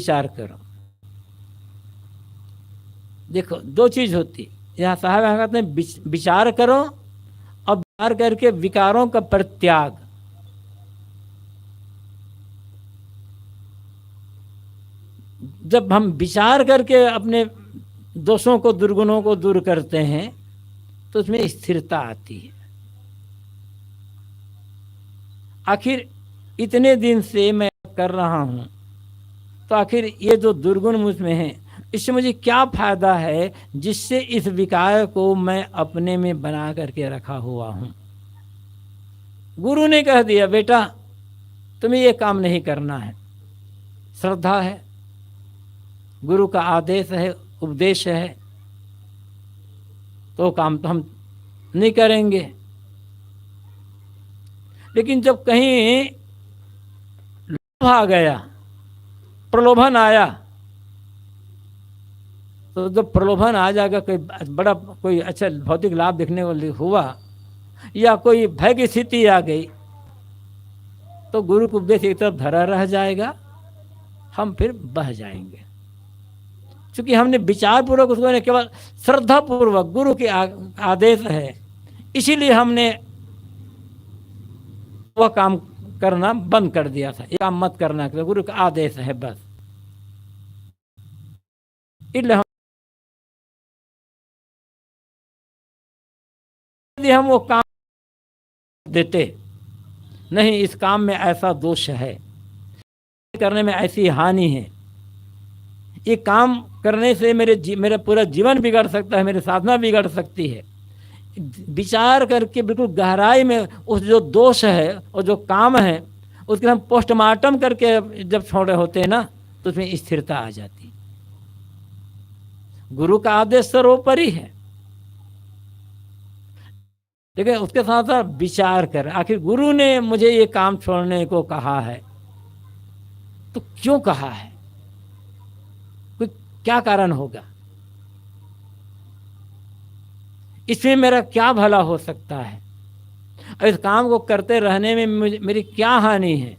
विचार करो। देखो दो चीज होती, यहाँ साहब यहाँ कहते हैं विचार करो और विचार करके विकारों का परित्याग। जब हम विचार करके अपने दोषों को दुर्गुणों को दूर करते हैं तो उसमें स्थिरता आती है। आखिर इतने दिन से मैं कर रहा हूं तो आखिर ये जो दुर्गुण मुझ में है इससे मुझे क्या फायदा है जिससे इस विकार को मैं अपने में बना करके रखा हुआ हूं। गुरु ने कह दिया बेटा तुम्हें ये काम नहीं करना है, श्रद्धा है, गुरु का आदेश है, उपदेश है, तो काम तो हम नहीं करेंगे। लेकिन जब कहीं लोभ आ गया, प्रलोभन आया, तो जब प्रलोभन आ जाएगा, कोई बड़ा कोई अच्छा भौतिक लाभ देखने को हुआ या कोई भय की स्थिति आ गई, तो गुरु को उपदेश एक तरफ धरा रह जाएगा, हम फिर बह जाएंगे। क्योंकि हमने विचार पूर्वक उसको नहीं, केवल श्रद्धा पूर्वक गुरु के आदेश है, इसीलिए हमने वह काम करना बंद कर दिया था। ये काम मत करना, गुरु का आदेश है बस। इसलिए हम वो काम देते नहीं, इस काम में ऐसा दोष है, करने में ऐसी हानि है, ये काम करने से मेरा पूरा जीवन बिगड़ सकता है, मेरी साधना बिगड़ सकती है। विचार करके बिल्कुल गहराई में उस जो दोष है और जो काम है उसके हम पोस्टमार्टम करके जब छोड़े होते हैं ना, तो उसमें स्थिरता आ जाती है। गुरु का आदेश सर्वोपरि है, लेकिन उसके साथ साथ विचार कर, आखिर गुरु ने मुझे ये काम छोड़ने को कहा है तो क्यों कहा है, कोई क्या कारण होगा, इसमें मेरा क्या भला हो सकता है, और इस काम को करते रहने में मेरी क्या हानि है।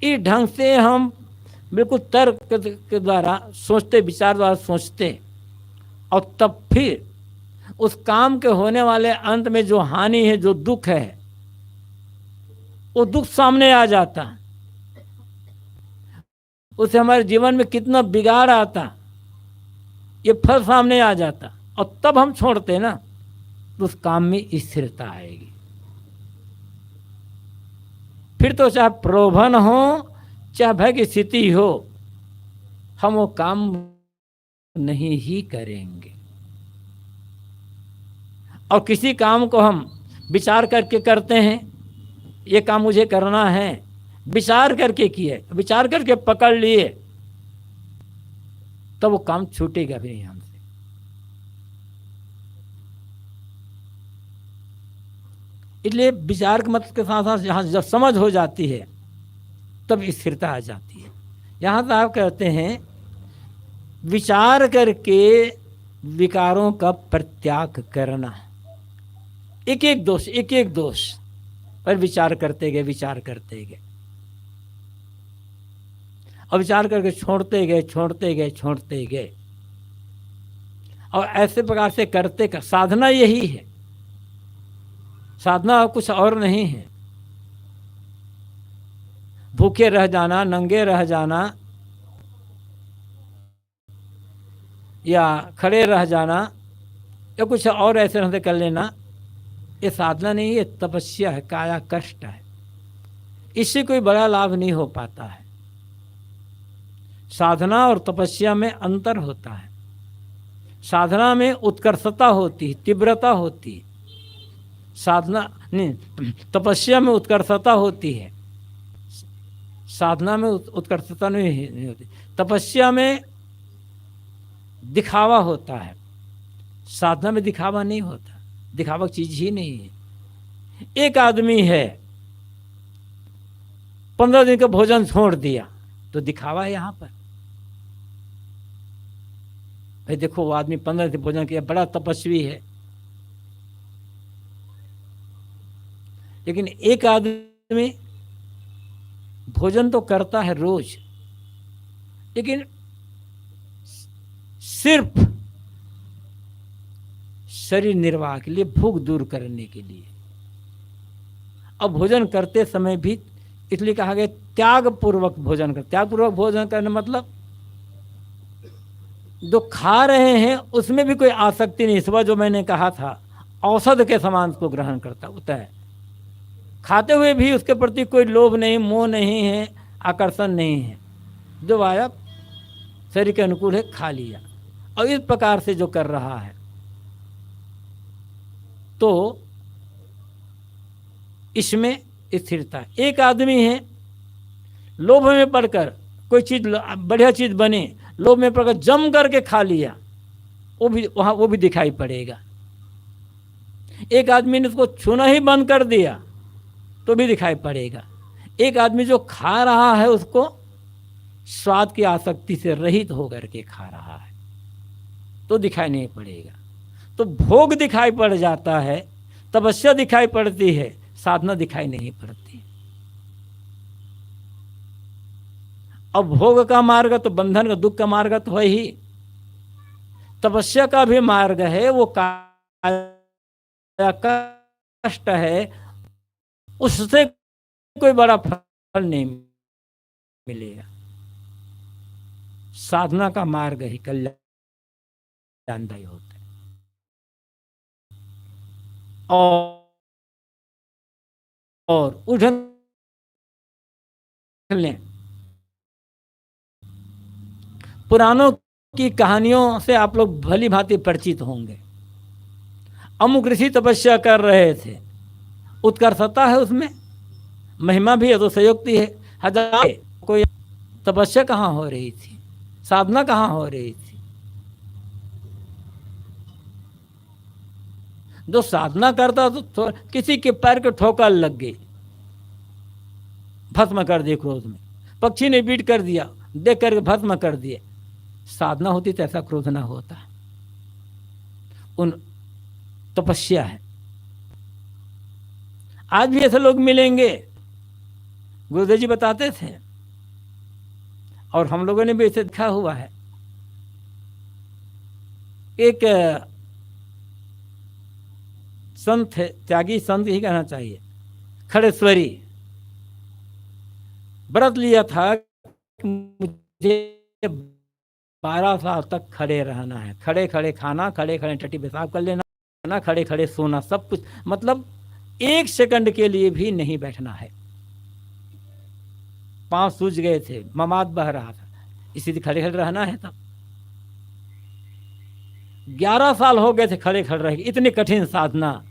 इस ढंग से हम बिल्कुल तर्क के द्वारा सोचते, विचार द्वारा सोचते, और तब फिर उस काम के होने वाले अंत में जो हानि है, जो दुख है, वो दुख सामने आ जाता, उससे हमारे जीवन में कितना बिगाड़ आता, ये फल सामने आ जाता, और तब हम छोड़ते ना, तो उस काम में स्थिरता आएगी। फिर तो चाहे प्रलोभन हो, चाहे भय की स्थिति हो, हम वो काम नहीं ही करेंगे। और किसी काम को हम विचार करके करते हैं, ये काम मुझे करना है, विचार करके किए, विचार करके पकड़ लिए, तो वो काम छूटेगा भी नहीं हमसे। इसलिए विचार के मत के साथ साथ यहाँ जब समझ हो जाती है तब स्थिरता आ जाती है। यहाँ तो आप कहते हैं विचार करके विकारों का परित्याग करना, एक एक दोष पर विचार करते गए, विचार करते गए, और विचार करके छोड़ते गए, और ऐसे प्रकार से करते का साधना यही है। साधना कुछ और नहीं है। भूखे रह जाना, नंगे रह जाना, या खड़े रह जाना, या कुछ और ऐसे ढंग से कर लेना, ये साधना नहीं है, तपस्या है, काया कष्ट है। इससे कोई बड़ा लाभ नहीं हो पाता है। साधना और तपस्या में अंतर होता है। साधना में उत्कर्षता होती है, तीव्रता होती है। साधना नहीं, तपस्या में उत्कर्षता होती है, साधना में उत्कर्षता नहीं होती। तपस्या में दिखावा होता है, साधना में दिखावा नहीं होता, दिखावा चीज ही नहीं है। एक आदमी है 15 दिन का भोजन छोड़ दिया, तो दिखावा है यहाँ पर। भाई देखो वो आदमी 15 दिन भोजन किया, बड़ा तपस्वी है। लेकिन एक आदमी भोजन तो करता है रोज, लेकिन सिर्फ शरीर निर्वाह के लिए, भूख दूर करने के लिए। अब भोजन करते समय भी इसलिए कहा गया त्याग पूर्वक भोजन कर। त्याग पूर्वक भोजन करने मतलब जो खा रहे हैं उसमें भी कोई आसक्ति नहीं। सुबह जो मैंने कहा था, औषध के समान उसको ग्रहण करता होता है। खाते हुए भी उसके प्रति कोई लोभ नहीं, मोह नहीं है, आकर्षण नहीं है। जो आया शरीर के अनुकूल है, खा लिया। और इस प्रकार से जो कर रहा है, तो इसमें स्थिरता है। एक आदमी है, लोभ में पड़कर कोई चीज, बढ़िया चीज बने, लोभ में पड़कर जम करके खा लिया, वो भी दिखाई पड़ेगा। एक आदमी ने उसको छूना ही बंद कर दिया तो भी दिखाई पड़ेगा। एक आदमी जो खा रहा है उसको स्वाद की आसक्ति से रहित होकर के खा रहा है तो दिखाई नहीं पड़ेगा। तो भोग दिखाई पड़ जाता है, तपस्या दिखाई पड़ती है, साधना दिखाई नहीं पड़ती। अब भोग का मार्ग तो बंधन का, दुख का मार्ग तो है ही। तपस्या का भी मार्ग है, वो कष्ट है, उससे कोई बड़ा फल नहीं मिलेगा। साधना का मार्ग ही कल्याणदायी होता है। और उधर पुराणों की कहानियों से आप लोग भली भांति परिचित होंगे। अमुक ऋषि तपस्या कर रहे थे, उत्कर्षता है उसमें, महिमा भी है, तो संयुक्ति है। हजार कोई तपस्या कहाँ हो रही थी, साधना कहाँ हो रही थी। जो साधना करता तो किसी के पैर के ठोकर लग गई, भस्म कर दिए क्रोध में। पक्षी ने बीट कर दिया, देख करके भस्म कर दिए। साधना होती तो ऐसा क्रोध ना होता। उन तपस्या है। आज भी ऐसे लोग मिलेंगे, गुरुदेव जी बताते थे, और हम लोगों ने भी इसे देखा हुआ है। एक संत है, त्यागी संत ही कहना चाहिए, खड़ेश्वरी, व्रत लिया था मुझे 12 साल तक खड़े रहना है, खड़े खड़े खाना, खड़े खड़े टट्टी पेशाब कर लेना, खड़े खड़े सोना, सब कुछ, मतलब 1 सेकंड के लिए भी नहीं बैठना है। पांव सूज गए थे, ममाद बह रहा था, इसीलिए खड़े खड़े रहना है। तब 11 साल हो गए थे खड़े खड़े रह, इतनी कठिन साधना।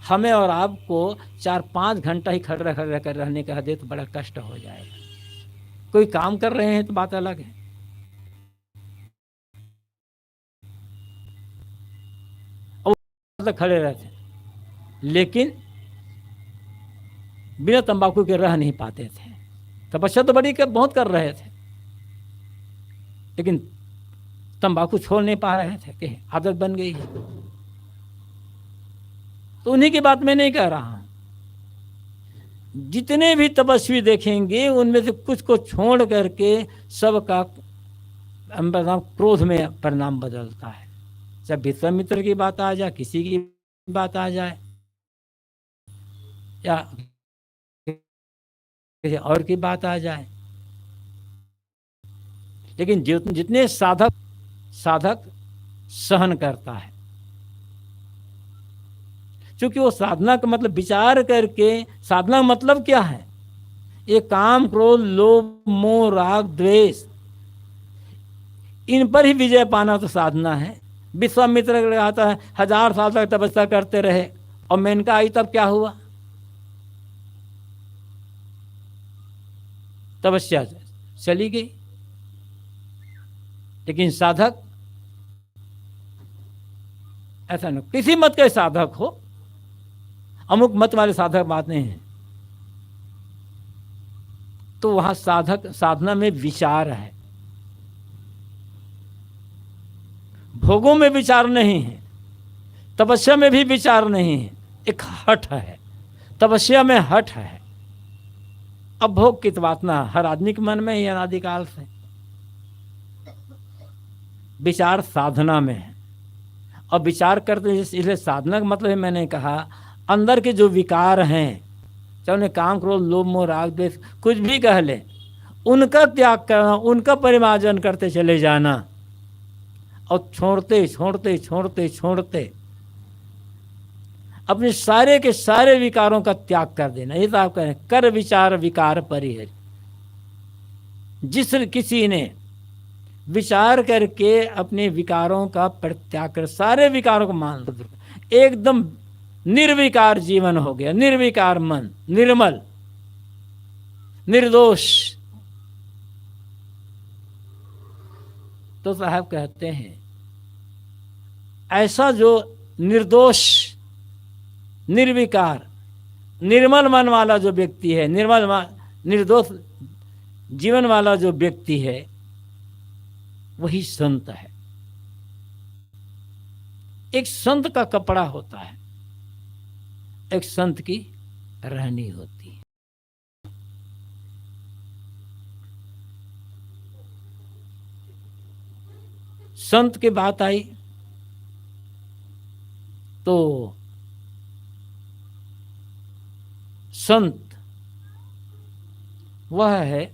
हमें और आपको 4-5 घंटा ही खड़े खड़े रहकर रहने का दे तो बड़ा कष्ट हो जाएगा। कोई काम कर रहे हैं तो बात अलग है। और खड़े रहते, लेकिन बिना तंबाकू के रह नहीं पाते थे। तपस्या तो बड़ी बहुत कर रहे थे, लेकिन तंबाकू छोड़ नहीं पा रहे थे कि आदत बन गई है। तो उन्हीं की बात मैं नहीं कह रहा हूं। जितने भी तपस्वी देखेंगे उनमें से कुछ को छोड़ करके सबका क्रोध में परिणाम बदलता है। चाहे विश्वामित्र की बात आ जाए, किसी की बात आ जाए, या किसी और की बात आ जाए, लेकिन जितने साधक सहन करता है, क्योंकि वो साधना का मतलब विचार करके, साधना का मतलब क्या है, ये काम, क्रोध, लोभ, मोह, राग, द्वेष, इन पर ही विजय पाना तो साधना है। विश्वामित्र आता है 1000 साल तक तपस्या करते रहे, और मेनका आई तब क्या हुआ, तपस्या चली गई। लेकिन साधक ऐसा नहीं, किसी मत के साधक हो, अमुक मत वाले साधक बात नहीं है, तो वहां साधना में विचार है, भोगों में विचार नहीं है, तपस्या में भी विचार नहीं है, एक हठ है, तपस्या में हठ है। अब भोग की तो बात ना हर आदमी के मन में ही अनादिकाल से, विचार साधना में है। और विचार करते हैं, इसलिए साधना का मतलब है, मैंने कहा अंदर के जो विकार हैं, चाहे उन्हें काम, क्रोध, लोभ, मोह, राग, द्वेष कुछ भी कह ले, उनका त्याग करना, उनका परिमार्जन करते चले जाना और छोड़ते छोड़ते छोड़ते छोड़ते अपने सारे के सारे विकारों का त्याग कर देना। ये तो आप कह रहे हैं, कर विचार विकार परिहर। जिस किसी ने विचार करके अपने विकारों का परित्याग कर, सारे विकारों को मान लो, एकदम निर्विकार जीवन हो गया, निर्विकार मन, निर्मल, निर्दोष, तो साहब कहते हैं ऐसा जो निर्दोष, निर्विकार, निर्मल मन वाला जो व्यक्ति है, निर्दोष जीवन वाला जो व्यक्ति है, वही संत है। एक संत का कपड़ा होता है, एक संत की रहनी होती है। संत की बात आई तो संत वह है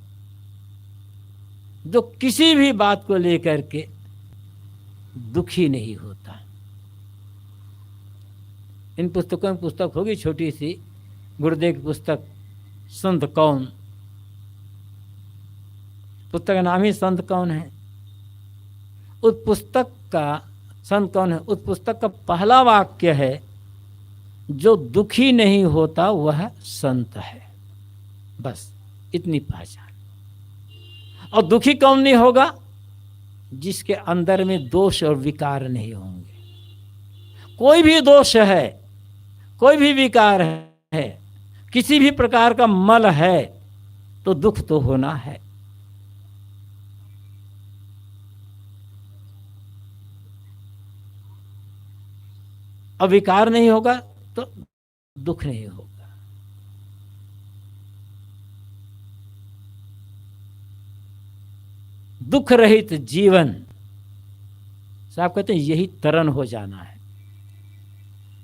जो किसी भी बात को लेकर के दुखी नहीं होता। इन पुस्तकों में पुस्तक होगी छोटी सी, गुरुदेव की पुस्तक संत कौन, पुस्तक का नाम ही संत कौन है। उस पुस्तक का संत कौन है, उस पुस्तक का पहला वाक्य है, जो दुखी नहीं होता वह संत है। बस इतनी पहचान। और दुखी कौन नहीं होगा, जिसके अंदर में दोष और विकार नहीं होंगे। कोई भी दोष है, कोई भी विकार है, किसी भी प्रकार का मल है, तो दुख तो होना है। और विकार नहीं होगा तो दुख नहीं होगा। दुख रहित जीवन, साहब कहते हैं यही तरन हो जाना है,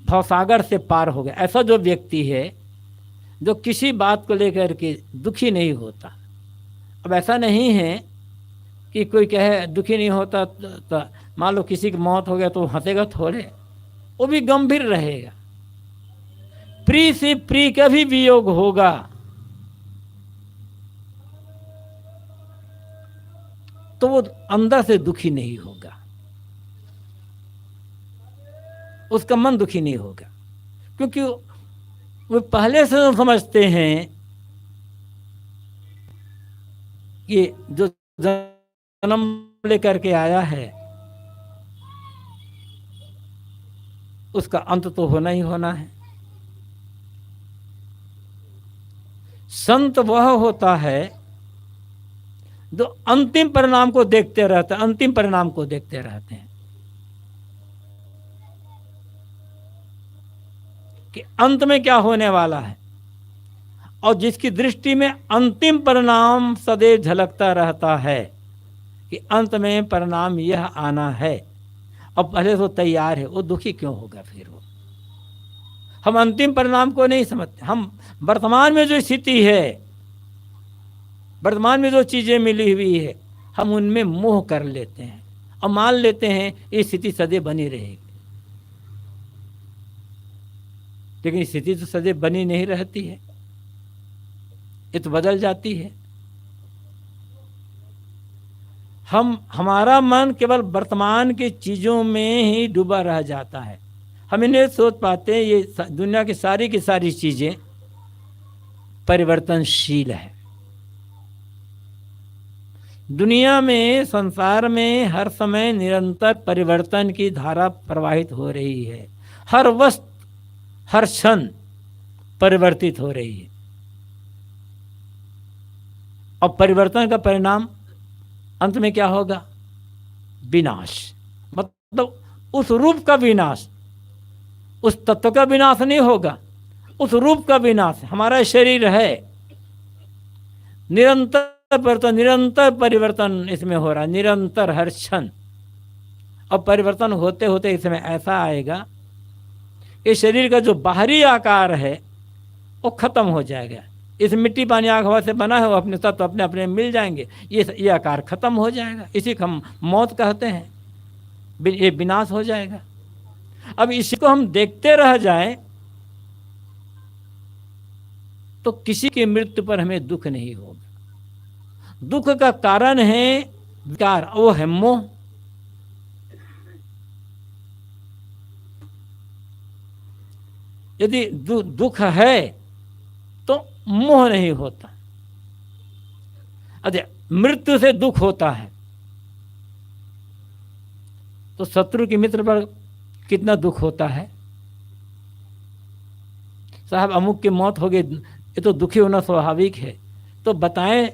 भवसागर से पार हो गया। ऐसा जो व्यक्ति है जो किसी बात को लेकर के दुखी नहीं होता। अब ऐसा नहीं है कि कोई कहे दुखी नहीं होता, तो मान लो किसी की मौत हो गया तो हंसेगा थोड़े, वो भी गंभीर रहेगा। प्रिय से प्रिय का भी वियोग होगा, तो वो अंदर से दुखी नहीं होगा, उसका मन दुखी नहीं होगा, क्योंकि वो पहले से समझते हैं कि जो जन्म लेकर के आया है उसका अंत तो होना ही होना है। संत वह होता है जो अंतिम परिणाम को देखते रहते हैं, अंतिम परिणाम को देखते रहते हैं कि अंत में क्या होने वाला है, और जिसकी दृष्टि में अंतिम परिणाम सदैव झलकता रहता है कि अंत में परिणाम यह आना है, और पहले तो तैयार है, वो दुखी क्यों होगा फिर। वो हम अंतिम परिणाम को नहीं समझते, हम वर्तमान में जो स्थिति है, वर्तमान में जो चीज़ें मिली हुई है, हम उनमें मोह कर लेते हैं और मान लेते हैं ये स्थिति सदैव बनी रहेगी। लेकिन स्थिति तो सदैव बनी नहीं रहती है, ये तो बदल जाती है। हमारा मन केवल वर्तमान की चीज़ों में ही डूबा रह जाता है। हम इन्हें सोच पाते हैं ये दुनिया की सारी चीज़ें परिवर्तनशील है। दुनिया में, संसार में हर समय निरंतर परिवर्तन की धारा प्रवाहित हो रही है। हर वस्तु, हर क्षण परिवर्तित हो रही है, और परिवर्तन का परिणाम अंत में क्या होगा, विनाश। मतलब उस रूप का विनाश, उस तत्व का विनाश नहीं होगा, उस रूप का विनाश। हमारा शरीर है, निरंतर परिवर्तन इसमें हो रहा है, निरंतर हर क्षण। और परिवर्तन होते होते इस समय ऐसा आएगा कि शरीर का जो बाहरी आकार है वो खत्म हो जाएगा। इस मिट्टी पानी आग हवा से बना है, वो अपने तत्व अपने अपने मिल जाएंगे, ये आकार खत्म हो जाएगा। इसी को हम मौत कहते हैं, ये विनाश हो जाएगा। अब इसी को हम देखते रह जाएं तो किसी की मृत्यु पर हमें दुख नहीं होगा। दुख का कारण है विकार, वो है मोह। यदि दुख है तो मोह नहीं होता। अच्छा, मृत्यु से दुख होता है तो शत्रु के मित्र पर कितना दुख होता है। साहब अमुक की मौत हो गई, ये तो दुखी होना स्वाभाविक है। तो बताएं,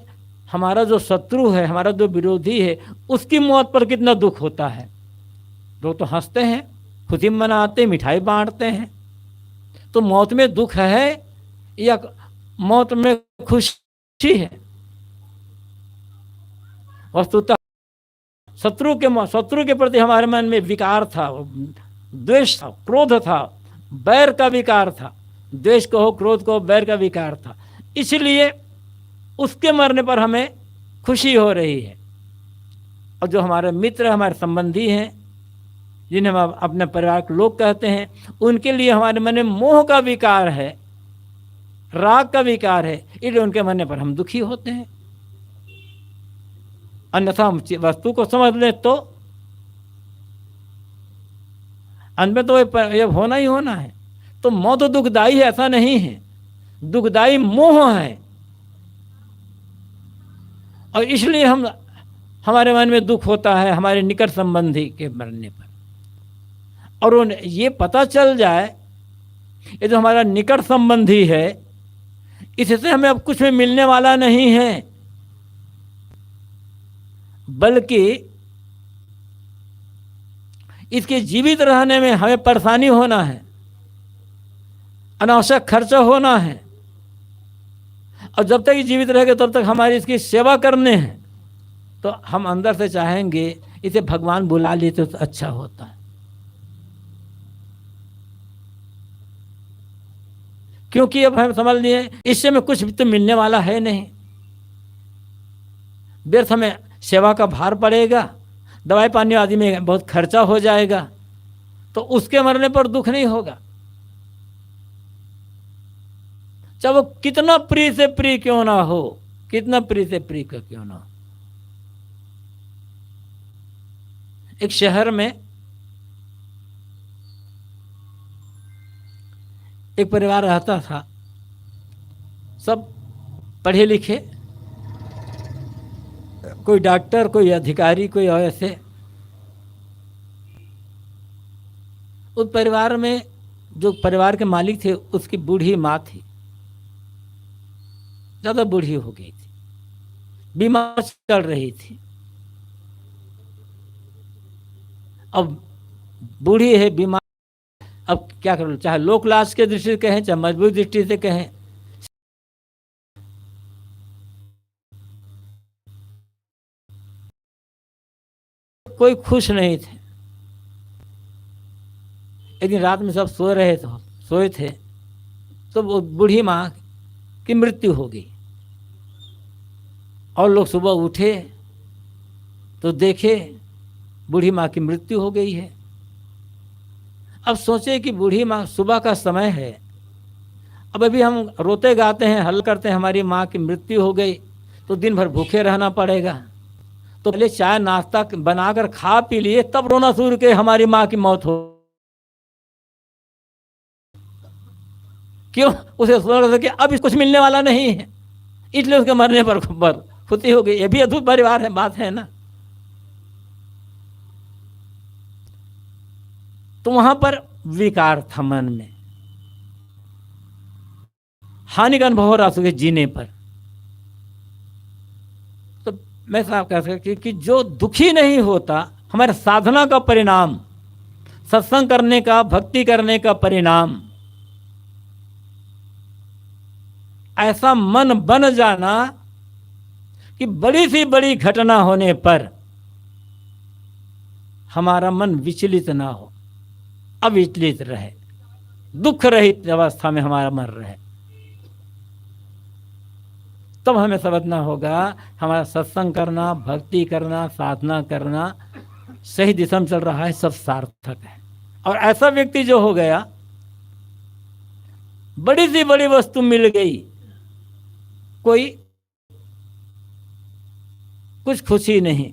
हमारा जो शत्रु है, हमारा जो विरोधी है, उसकी मौत पर कितना दुख होता है। लोग तो हंसते हैं, खुशी मनाते, मिठाई बांटते हैं। तो मौत में दुख है या मौत में खुशी है? वस्तुतः शत्रु के प्रति हमारे मन में विकार था, द्वेष था, क्रोध था, बैर का विकार था। द्वेष को हो, क्रोध को हो, बैर का विकार था। इसलिए उसके मरने पर हमें खुशी हो रही है। और जो हमारे मित्र, हमारे संबंधी हैं, जिन्हें हम अपने परिवार के लोग कहते हैं, उनके लिए हमारे मन में मोह का विकार है, राग का विकार है, इसलिए उनके मरने पर हम दुखी होते हैं। अन्यथा हम वस्तु को समझ लें तो अंत में तो ये होना ही होना है। तो मौत दुखदाई है ऐसा नहीं है, दुखदाई मोह है। और इसलिए हमारे मन में दुख होता है हमारे निकट संबंधी के मरने पर। और उन्हें ये पता चल जाए ये जो हमारा निकट संबंधी है, इससे हमें अब कुछ भी मिलने वाला नहीं है, बल्कि इसके जीवित रहने में हमें परेशानी होना है, अनावश्यक खर्चा होना है। और जब तक ये जीवित रहेगा तब तक हमारी इसकी सेवा करने हैं। तो हम अंदर से चाहेंगे इसे भगवान बुला लेते तो अच्छा होता है। क्योंकि अब हम समझ लिए इससे में कुछ भी तो मिलने वाला है नहीं, व्यर्थ हमें सेवा का भार पड़ेगा, दवाई पानी आदि में बहुत खर्चा हो जाएगा। तो उसके मरने पर दुख नहीं होगा, चाहे वो कितना प्रिय से प्रिय क्यों ना हो, कितना प्रिय से प्रिय क्यों ना हो। एक शहर में एक परिवार रहता था, सब पढ़े लिखे, कोई डॉक्टर, कोई अधिकारी, कोई और ऐसे। उस परिवार में जो परिवार के मालिक थे उसकी बूढ़ी माँ थी, ज़्यादा बूढ़ी हो गई थी, बीमार चल रही थी। अब बूढ़ी है, बीमार, अब क्या करो, चाहे लोक लाज के दृष्टि से कहें चाहे मजबूरी दृष्टि से कहें, कोई खुश नहीं थे। एक दिन रात में सब सोए थे तो वो बूढ़ी माँ की मृत्यु हो गई। और लोग सुबह उठे तो देखे बूढ़ी माँ की मृत्यु हो गई है। अब सोचे कि बूढ़ी माँ, सुबह का समय है, अब अभी हम रोते गाते हैं, हल करते हैं, हमारी माँ की मृत्यु हो गई तो दिन भर भूखे रहना पड़ेगा। तो पहले चाय नाश्ता बनाकर खा पी लिए, तब रोना शुरू किए हमारी माँ की मौत हो। क्यों? उसे सोच कि अब कुछ मिलने वाला नहीं है, इसलिए उसके मरने पर खुशी हो गई। ये भी अद्भुत परिवार है, बात है ना। तो वहां पर विकार था मन में, हानि का अनुभव हो रहा था जीने पर। तो मैं साहब कह सकती कि जो दुखी नहीं होता, हमारे साधना का परिणाम, सत्संग करने का, भक्ति करने का परिणाम, ऐसा मन बन जाना कि बड़ी सी बड़ी घटना होने पर हमारा मन विचलित ना हो, अविचलित रहे, दुख रहित अवस्था में हमारा मन रहे, तब हमें समझना होगा हमारा सत्संग करना, भक्ति करना, साधना करना सही दिशा में चल रहा है, सब सार्थक है। और ऐसा व्यक्ति जो हो गया, बड़ी सी बड़ी वस्तु मिल गई, कोई कुछ खुशी नहीं,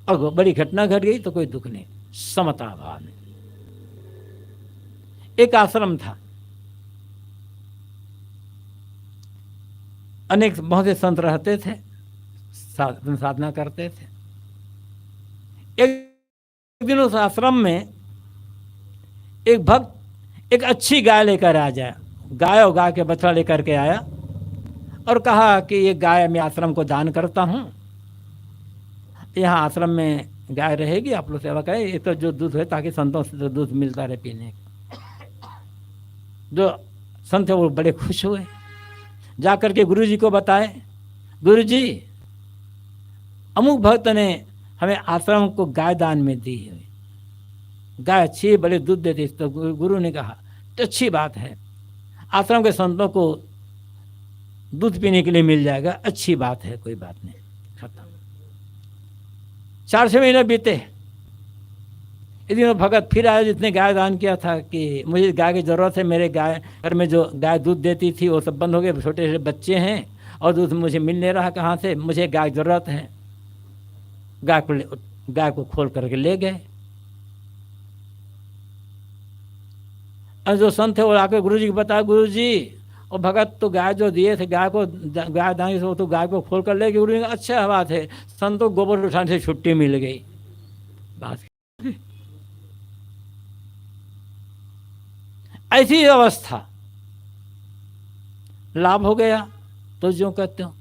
और बड़ी घटना घट गई तो कोई दुख नहीं, समता भाव में। एक आश्रम था, अनेक बहुत से संत रहते थे, साधना करते थे। एक दिन उस आश्रम में एक भक्त एक अच्छी गाय लेकर आ जाए, गाय और गाय के बछड़ा लेकर के आया और कहा कि ये गाय मैं आश्रम को दान करता हूँ, यहाँ आश्रम में गाय रहेगी, आप लोग सेवा करें, ये तो जो दूध है ताकि संतों से तो दूध मिलता रहे पीने का। जो संत है वो बड़े खुश हुए, जाकर के गुरु जी को बताए, गुरु जी अमुक भक्त ने हमें आश्रम को गाय दान में दी है, गाय अच्छी बड़े दूध देती। तो गुरु ने कहा तो अच्छी बात है, आश्रम के संतों को दूध पीने के लिए मिल जाएगा, अच्छी बात है, कोई बात नहीं। खत्म। 4-6 महीने बीते, एक दिन भगत फिर आया जिसने गाय दान किया था कि मुझे गाय की ज़रूरत है, मेरे गाय घर में जो गाय दूध देती थी वो सब बंद हो गए, छोटे छोटे बच्चे हैं और दूध मुझे मिल नहीं रहा कहाँ से, मुझे गाय की ज़रूरत है। गाय को खोल करके ले गए, और जो संत थे वो आकर गुरु जी को बताया, गुरु जी और भगत तो गाय जो दिए थे, गाय दान से वो तो गाय को खोल कर ले गए। गुरु जी ने अच्छा बात है, संतों गोबर उठाने से छुट्टी मिल गई। बात ऐसी अवस्था, लाभ हो गया तो जो कहते हो,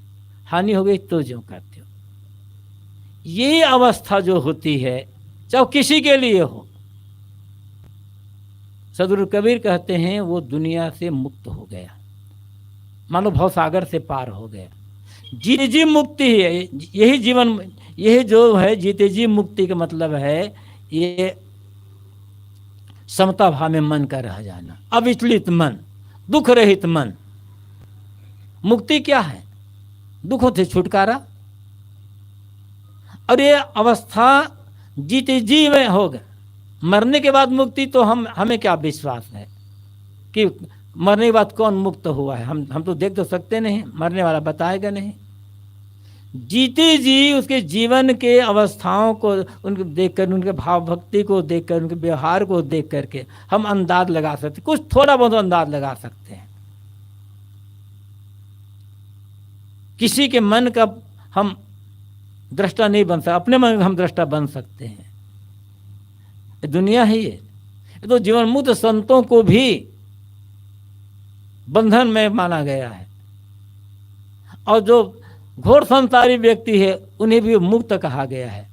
हानि हो गई तो जो कहते हो। ये अवस्था जो होती है चाहे किसी के लिए हो, सदगुरु कबीर कहते हैं वो दुनिया से मुक्त हो गया, मानो भवसागर से पार हो गया। जीते जी मुक्ति है, यही जीवन, यही जो है जीते जी मुक्ति का मतलब है ये समता भाव में मन का रह जाना, अविचलित मन, दुख रहित मन। मुक्ति क्या है? दुखों से छुटकारा। और ये अवस्था जीते जी में होगा। मरने के बाद मुक्ति तो हमें क्या विश्वास है कि मरने के बाद कौन मुक्त हुआ है? हम तो देख तो सकते नहीं, मरने वाला बताएगा नहीं। जीते जी उसके जीवन के अवस्थाओं को उनके देखकर, उनके भाव भक्ति को देखकर, उनके व्यवहार को देख करके हम अंदाज लगा सकते, कुछ थोड़ा बहुत अंदाज लगा सकते हैं। किसी के मन का हम दृष्टा नहीं बन सकते, अपने मन का हम दृष्टा बन सकते हैं। दुनिया ही है, तो जीवन मुक्त संतों को भी बंधन में माना गया है, और जो घोर संसारी व्यक्ति है उन्हें भी मुक्त कहा गया है।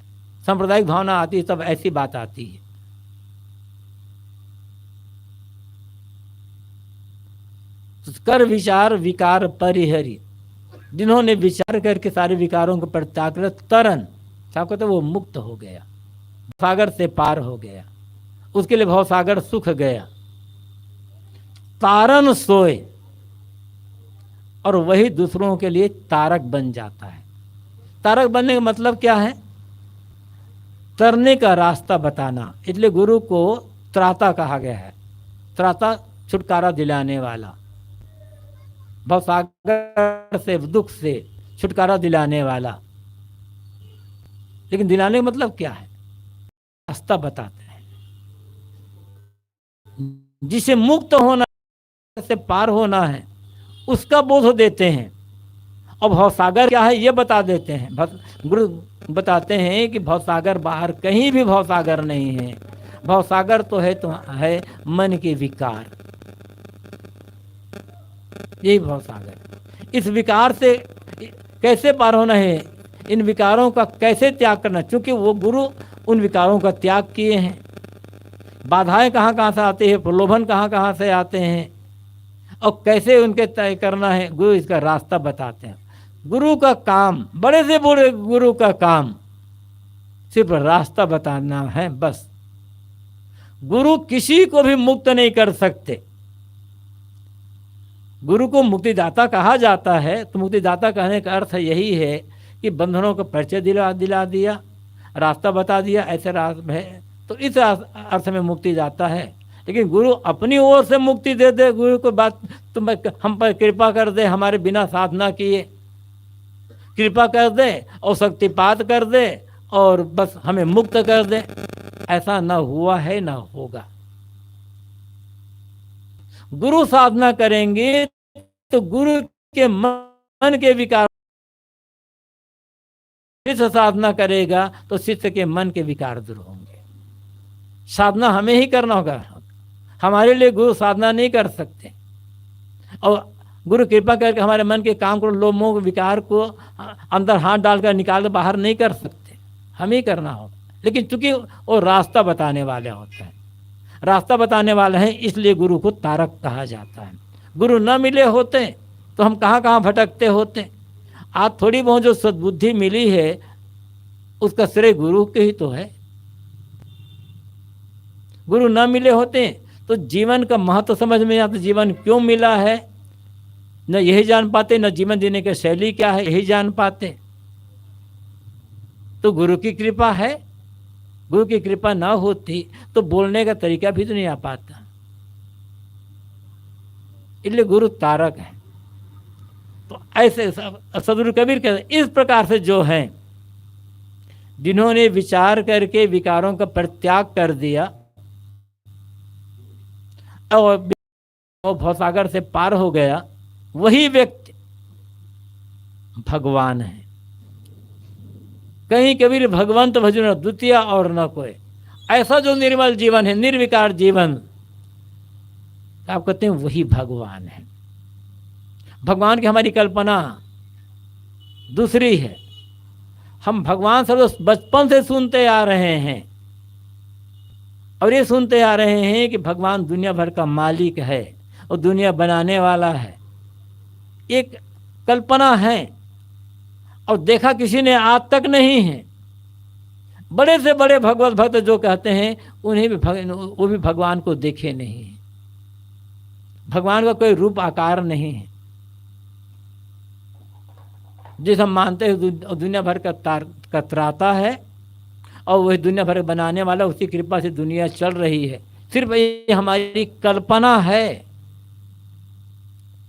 सांप्रदायिक भावना आती है तब ऐसी बात आती है। कर विचार विकार परिहरी, जिन्होंने विचार करके सारे विकारों को परित्याग कर तरन, क्या कहते वो मुक्त हो गया, सागर से पार हो गया, उसके लिए भवसागर सुख गया। तारन सोए, और वही दूसरों के लिए तारक बन जाता है। तारक बनने का मतलब क्या है? तरने का रास्ता बताना। इसलिए गुरु को त्राता कहा गया है। त्राता छुटकारा दिलाने वाला, भवसागर से, दुख से छुटकारा दिलाने वाला। लेकिन दिलाने का मतलब क्या है? रास्ता बताते हैं। जिसे मुक्त होना से पार होना है उसका बोध देते हैं, और भवसागर क्या है ये बता देते हैं। गुरु बताते हैं कि भवसागर बाहर कहीं भी भवसागर नहीं है, भवसागर तो है मन के विकार, यही भवसागर। इस विकार से कैसे पार होना है, इन विकारों का कैसे त्याग करना, क्योंकि वो गुरु उन विकारों का त्याग किए हैं। बाधाएं कहाँ से आती है, प्रलोभन कहाँ से आते हैं, और कैसे उनके तय करना है, गुरु इसका रास्ता बताते हैं। गुरु का काम, बड़े से बड़े गुरु का काम सिर्फ रास्ता बताना है बस। गुरु किसी को भी मुक्त नहीं कर सकते। गुरु को मुक्तिदाता कहा जाता है, तो मुक्तिदाता कहने का अर्थ यही है कि बंधनों का परिचय दिला दिया, रास्ता बता दिया, ऐसे रास्ता है, तो इस अर्थ में मुक्तिदाता है। लेकिन गुरु अपनी ओर से मुक्ति दे दे, गुरु को बात तुम हम पर कृपा कर दे, हमारे बिना साधना किए कृपा कर दे और शक्तिपात कर दे और बस हमें मुक्त कर दे, ऐसा न हुआ है न होगा। गुरु साधना करेंगे तो गुरु के मन के विकार, शिष्य साधना करेगा तो शिष्य के मन के विकार दूर होंगे। साधना हमें ही करना होगा, हमारे लिए गुरु साधना नहीं कर सकते। और गुरु कृपा करके हमारे मन के काम को, लोभ मोह विकार को अंदर हाथ डालकर निकाल बाहर नहीं कर सकते, हम ही करना होगा। लेकिन चूंकि वो रास्ता बताने वाले होते हैं, रास्ता बताने वाले हैं, इसलिए गुरु को तारक कहा जाता है। गुरु न मिले होते तो हम कहाँ कहाँ भटकते होते। आज थोड़ी बहुत जो सद्बुद्धि मिली है उसका श्रेय गुरु के ही तो है। गुरु न मिले होते तो जीवन का महत्व समझ में आता, जीवन क्यों मिला है न यही जान पाते, न जीवन जीने की शैली क्या है यही जान पाते। तो गुरु की कृपा है, गुरु की कृपा ना होती तो बोलने का तरीका भी तो नहीं आ पाता। इसलिए गुरु तारक है। तो ऐसे सदगुरु कबीर कहते इस प्रकार से जो हैं जिन्होंने विचार करके विकारों का परित्याग कर दिया और भवसागर से पार हो गया, वही व्यक्ति भगवान है। कहीं कबीर भगवंत भजन द्वितीय और न कोई, ऐसा जो निर्मल जीवन है, निर्विकार जीवन, आप कहते हैं वही भगवान है। भगवान की हमारी कल्पना दूसरी है। हम भगवान सब बचपन से सुनते आ रहे हैं और ये सुनते आ रहे हैं कि भगवान दुनिया भर का मालिक है और दुनिया बनाने वाला है। एक कल्पना है और देखा किसी ने आज तक नहीं है। बड़े से बड़े भगवत भक्त जो कहते हैं उन्हें भी वो भी भगवान को देखे नहीं है। भगवान का कोई रूप आकार नहीं है। जिस हम मानते हैं दुनिया भर का कतराता है और वही दुनिया भर बनाने वाला, उसकी कृपा से दुनिया चल रही है। सिर्फ ये हमारी कल्पना है,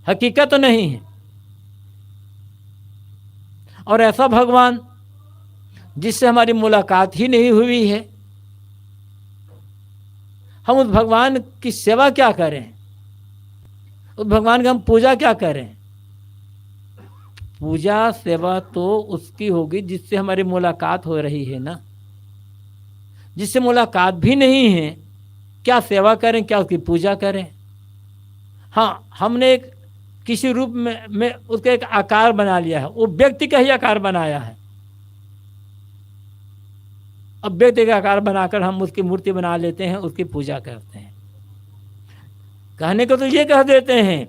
हकीकत नहीं है। और ऐसा भगवान जिससे हमारी मुलाकात ही नहीं हुई है, हम उस भगवान की सेवा क्या करें, उस भगवान की हम पूजा क्या करें। पूजा सेवा तो उसकी होगी जिससे हमारी मुलाकात हो रही है ना। जिससे मुलाकात भी नहीं है, क्या सेवा करें, क्या उसकी पूजा करें। हाँ, हमने एक किसी रूप में उसका एक आकार बना लिया है, वो व्यक्ति का ही आकार बनाया है। अब व्यक्ति का आकार बनाकर हम उसकी मूर्ति बना लेते हैं, उसकी पूजा करते हैं। कहने को तो ये कह देते हैं